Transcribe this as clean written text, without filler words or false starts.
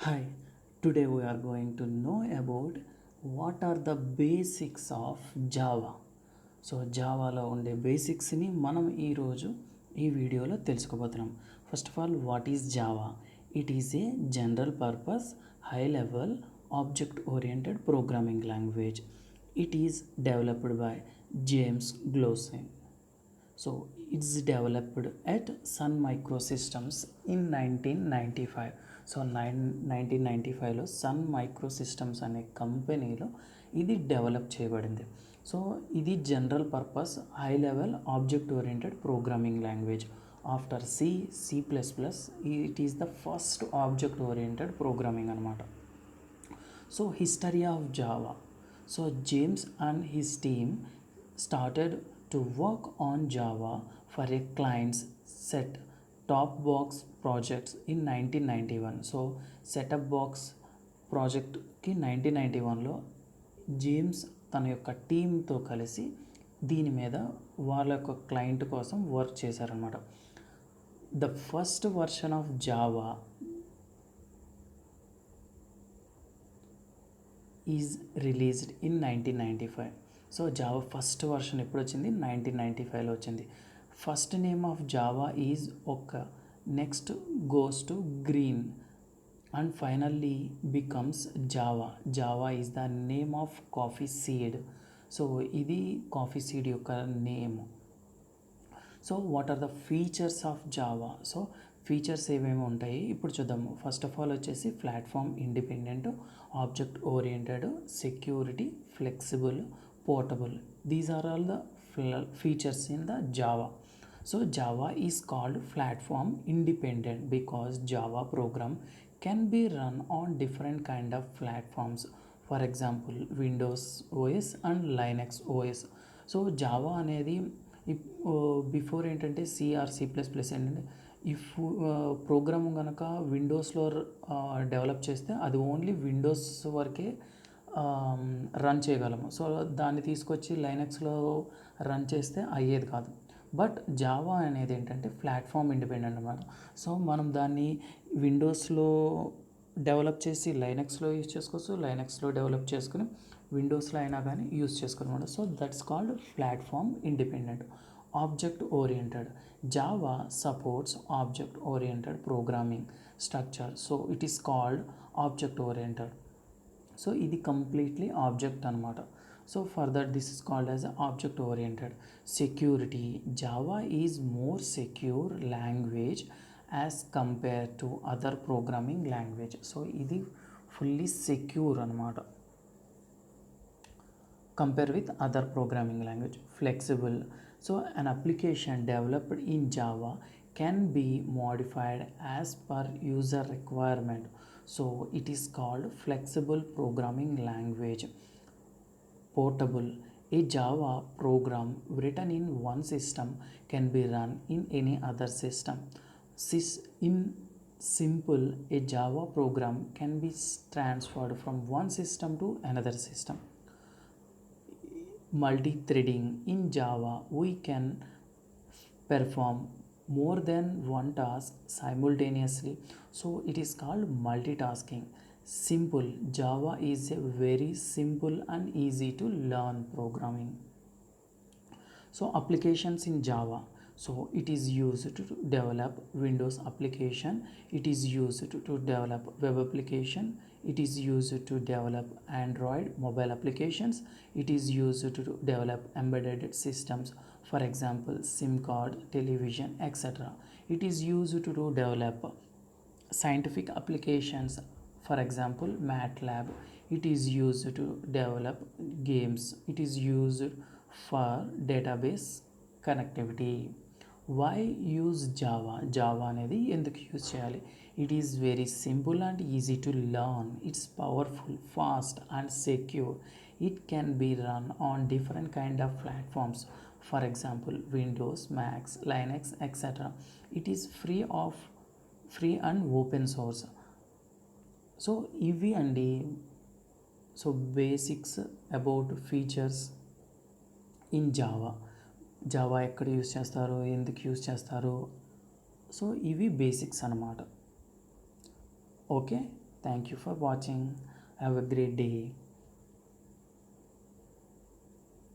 Hi, today we are going to know about what are the basics of Java. So జావాలో ఉండే బేసిక్స్ని మనం ఈరోజు ఈ వీడియోలో తెలుసుకోబోతున్నాం. First of all what is Java? It is a general purpose high level object oriented programming language. It is developed by James గ్లోసెన్. So it's developed at Sun Microsystems in 1995. So 1995లో సన్ మైక్రోసిస్టమ్స్ అనే కంపెనీలో ఇది develop చేయబడింది. So ఇది general purpose high level object oriented programming language. After C++, it is the first object oriented programming అనమాట. So history of Java. So James and his team started to work on Java for a client's set-top box projects in 1991. So setup box ప్రాజెక్ట్కి 1991లో James తన యొక్క టీంతో కలిసి దీని మీద వాళ్ళ యొక్క క్లయింట్ కోసం వర్క్ చేశారనమాట. The first version of Java is released in 1995. So Java first version ఎప్పుడు వచ్చింది? 1995లో వచ్చింది. First name of Java is Oak, next goes to Green and finally becomes Java. Java is the name of coffee seed. So ఇది coffee seed యొక్క name. So what are the features of Java? So features ఏమేమి ఉంటాయి ఇప్పుడు చూద్దాము. First of all వచ్చేసి platform independent, object oriented, security, flexible, portable. These are all the features in the Java. So Java is called platform independent because Java program can be run on different kind of platforms. For example, Windows OS and Linux OS. So Java అనేది before ఏంటంటే C++ ఏంటంటే if programme కనుక విండోస్లో develop చేస్తే అది only Windows వరకే run చేయగలము. So దాన్ని తీసుకొచ్చి లైనక్స్లో రన్ చేస్తే అయ్యేది కాదు. బట్ జావా అనేది ఏంటంటే ప్లాట్ఫామ్ ఇండిపెండెంట్ అన్నమాట. సో మనం దాన్ని విండోస్లో డెవలప్ చేసి లైనక్స్లో యూజ్ చేసుకోవచ్చు, లైనక్స్లో డెవలప్ చేసుకుని విండోస్లో అయినా కానీ యూజ్ చేసుకోవాలన్నమాట. So that's called platform independent. Object oriented. Java supports object oriented programming structure. So it is called object oriented. So ఇది కంప్లీట్లీ ఆబ్జెక్ట్ అనమాట. So further this is called as object oriented. Security. Java is more secure language as compare to other programming language. So ఇది fully secure అనమాట compare with other programming language. Flexible. So an application developed in Java can be modified as per user requirement. So it is called flexible programming language. Portable. A Java program written in one system can be run in any other system. In simple, a Java program can be transferred from one system to another system. Multi-threading. In Java, we can perform more than one task simultaneously. So it is called multitasking. Simple. Java is a very simple and easy to learn programming. So applications in Java. So it is used to develop Windows application. It is used to develop web application. It is used to develop Android mobile applications. It is used to develop embedded systems. For example, SIM card, television, etc. It is used to develop scientific applications. For example, MATLAB. It is used to develop games. It is used for database connectivity. Why use Java? Java అనేది ఎందుకు use చేయాలి? It is very simple and easy to learn. It's powerful, fast and secure. It can be run on different kind of platforms. For example Windows, Macs, Linux etcetera. It is free and open source. So ఇవి అండి so basics about features in Java. Java ఎక్కడ use చేస్తారు, ఎందుకు use చేస్తారు, so ఇవి basics అన్నమాట. Okay, Thank you for watching. Have a great day.